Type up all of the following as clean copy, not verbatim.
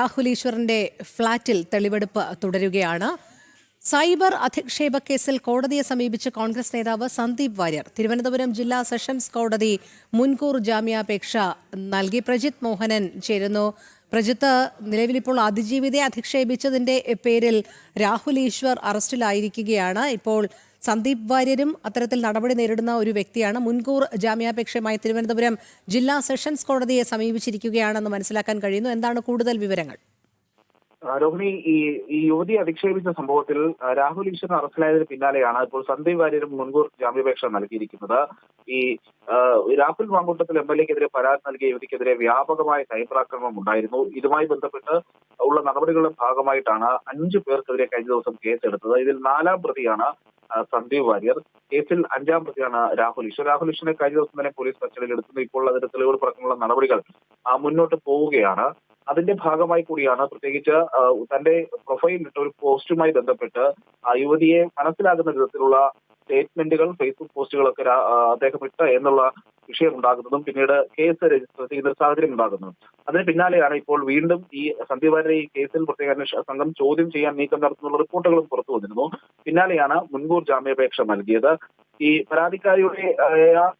രാഹുൽ ഈശ്വറിന്റെ ഫ്ളാറ്റിൽ തെളിവെടുപ്പ് തുടരുകയാണ്. സൈബർ അധിക്ഷേപ കേസിൽ കോടതിയെ സമീപിച്ച കോൺഗ്രസ് നേതാവ് സന്ദീപ് വാര്യർ തിരുവനന്തപുരം ജില്ലാ സെഷൻസ് കോടതി മുൻകൂർ ജാമ്യാപേക്ഷ നൽകി. പ്രജിത് മോഹനൻ ചേരുന്നു. പ്രജിത്ത്, നിലവിലിപ്പോൾ അതിജീവിതയെ അധിക്ഷേപിച്ചതിന്റെ പേരിൽ രാഹുൽ ഈശ്വർ അറസ്റ്റിലായിരിക്കുകയാണ്. ഇപ്പോൾ സന്ദീപ് വാര്യരും അത്തരത്തിൽ നടപടി നേരിടുന്ന ഒരു വ്യക്തിയാണ്. മുൻകൂർ ജാമ്യാപേക്ഷയുമായി തിരുവനന്തപുരം ജില്ലാ സെഷൻസ് കോടതിയെ സമീപിച്ചിരിക്കുകയാണെന്ന് മനസ്സിലാക്കാൻ കഴിയുന്നു. എന്താണ് കൂടുതൽ വിവരങ്ങൾ? രോഹിണി, ഈ യുവതി അധിക്ഷേപിച്ച സംഭവത്തിൽ രാഹുൽ ഈശ്വരൻ അറസ്റ്റിലായതിന് പിന്നാലെയാണ് ഇപ്പോൾ സന്ദീപ് വാര്യരും മുൻകൂർ ജാമ്യാപേക്ഷ നൽകിയിരിക്കുന്നത്. ഈ രാഹുൽ മാങ്കൂട്ടത്തിൽ MLA-ക്കെതിരെ പരാതി നൽകിയ യുവതിക്കെതിരെ വ്യാപകമായ സൈബർ ആക്രമണം ഉണ്ടായിരുന്നു. ഇതുമായി ബന്ധപ്പെട്ട് ഉള്ള നടപടികളുടെ ഭാഗമായിട്ടാണ് 5 പേർക്കെതിരെ കഴിഞ്ഞ ദിവസം കേസെടുത്തത്. ഇതിൽ 4ാം പ്രതിയാണ് സന്ദീപ് വാര്യർ. കേസിൽ 5ാം പ്രതിയാണ് രാഹുൽ ഈശ്വർ. രാഹുൽ ഈശ്വറിനെ കഴിഞ്ഞ ദിവസം തന്നെ പോലീസ് കസ്റ്റഡിയിൽ എടുത്തത്. ഇപ്പോൾ അതിന്റെ തെളിവെടുപ്പടക്കമുള്ള നടപടികൾ മുന്നോട്ട് പോവുകയാണ്. അതിന്റെ ഭാഗമായി കൂടിയാണ് പ്രത്യേകിച്ച് തന്റെ പ്രൊഫൈലിൽ ഇട്ട ഒരു പോസ്റ്റുമായി ബന്ധപ്പെട്ട് യുവതിയെ മനസ്സിലാകുന്ന വിധത്തിലുള്ള സ്റ്റേറ്റ്മെന്റുകൾ, ഫേസ്ബുക്ക് പോസ്റ്റുകളൊക്കെ അദ്ദേഹം ഇട്ട എന്നുള്ള വിഷയം ഉണ്ടാകുന്നതും പിന്നീട് കേസ് രജിസ്റ്റർ ചെയ്യുന്ന സാഹചര്യം ഉണ്ടാകുന്നതും. അതിന് പിന്നാലെയാണ് ഇപ്പോൾ വീണ്ടും ഈ സന്ദീപ് വാര്യരെ ഈ കേസിൽ പ്രത്യേക അന്വേഷണ സംഘം ചോദ്യം ചെയ്യാൻ നീക്കം നടത്തുന്നുള്ള റിപ്പോർട്ടുകളും പുറത്തു വന്നിരുന്നു. പിന്നാലെയാണ് മുൻകൂർ ജാമ്യാപേക്ഷ നൽകിയത്. ഈ പരാതിക്കാരിയുടെ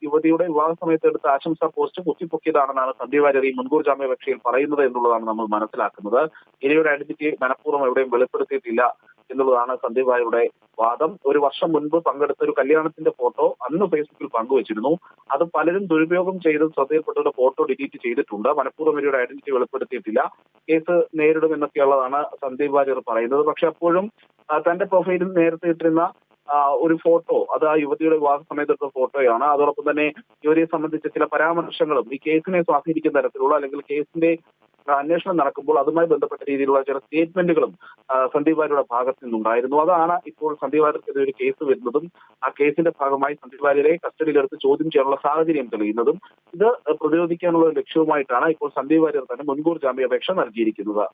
യുവതിയുടെ വിവാഹ സമയത്ത് എടുത്ത ആശംസാ പോസ്റ്റ് കുത്തിപ്പൊക്കിയതാണെന്നാണ് സന്ദീപ് വാര്യർ ഈ മുൻകൂർ ജാമ്യാപേക്ഷയിൽ പറയുന്നത് എന്നുള്ളതാണ് നമ്മൾ മനസ്സിലാക്കുന്നത്. ഇരയുടെ ഐഡന്റിറ്റി മനഃപൂർവ്വം എവിടെയും വെളിപ്പെടുത്തിയിട്ടില്ല എന്നുള്ളതാണ് സന്ദീപ് വാര്യരുടെ വാദം. ഒരു വർഷം മുൻപ് പങ്കെടുത്ത ഒരു കല്യാണത്തിന്റെ ഫോട്ടോ അന്ന് ഫേസ്ബുക്കിൽ പങ്കുവച്ചിരുന്നു. അത് പലരും ദുരുപയോഗം ചെയ്ത് ശ്രദ്ധയിൽപ്പെട്ടവരുടെ ഫോട്ടോ ഡിലീറ്റ് ചെയ്തിട്ടുണ്ട്. മനഃപൂർവ്വം ഇവരുടെ ഐഡന്റിറ്റി വെളിപ്പെടുത്തിയിട്ടില്ല, കേസ് നേരിടുമെന്നൊക്കെയുള്ളതാണ് സന്ദീപ് വാര്യർ പറയുന്നത്. പക്ഷെ അപ്പോഴും തന്റെ പ്രൊഫൈലിൽ നേരത്തെ ഇട്ടിരുന്ന ഒരു ഫോട്ടോ, അത് ആ യുവതിയുടെ വിവാഹ സമയത്തെടുത്ത ഫോട്ടോയാണ്. അതോടൊപ്പം തന്നെ യുവതിയെ സംബന്ധിച്ച ചില പരാമർശങ്ങളും ഈ കേസിനെ സ്വാധീനിക്കുന്ന തരത്തിലുള്ള അല്ലെങ്കിൽ കേസിന്റെ അന്വേഷണം നടക്കുമ്പോൾ അതുമായി ബന്ധപ്പെട്ട രീതിയിലുള്ള ചില സ്റ്റേറ്റ്മെന്റുകളും സന്ദീപ് വാര്യരുടെ ഭാഗത്തു നിന്നുണ്ടായിരുന്നു. അതാണ് ഇപ്പോൾ സന്ദീപ് വാര്യർക്കെതിരെ ഒരു കേസ് വരുന്നതും ആ കേസിന്റെ ഭാഗമായി സന്ദീപ് വാര്യരെ കസ്റ്റഡിയിലെടുത്ത് ചോദ്യം ചെയ്യാനുള്ള സാഹചര്യം തെളിയുന്നതും. ഇത് പ്രതിരോധിക്കാനുള്ള ലക്ഷ്യവുമായിട്ടാണ് ഇപ്പോൾ സന്ദീപ് വാര്യർ തന്നെ മുൻകൂർ ജാമ്യാപേക്ഷ നൽകിയിരിക്കുന്നത്.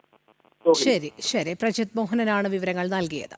ശരി, പ്രജിത് മോഹനനാണ് വിവരങ്ങൾ നൽകിയത്.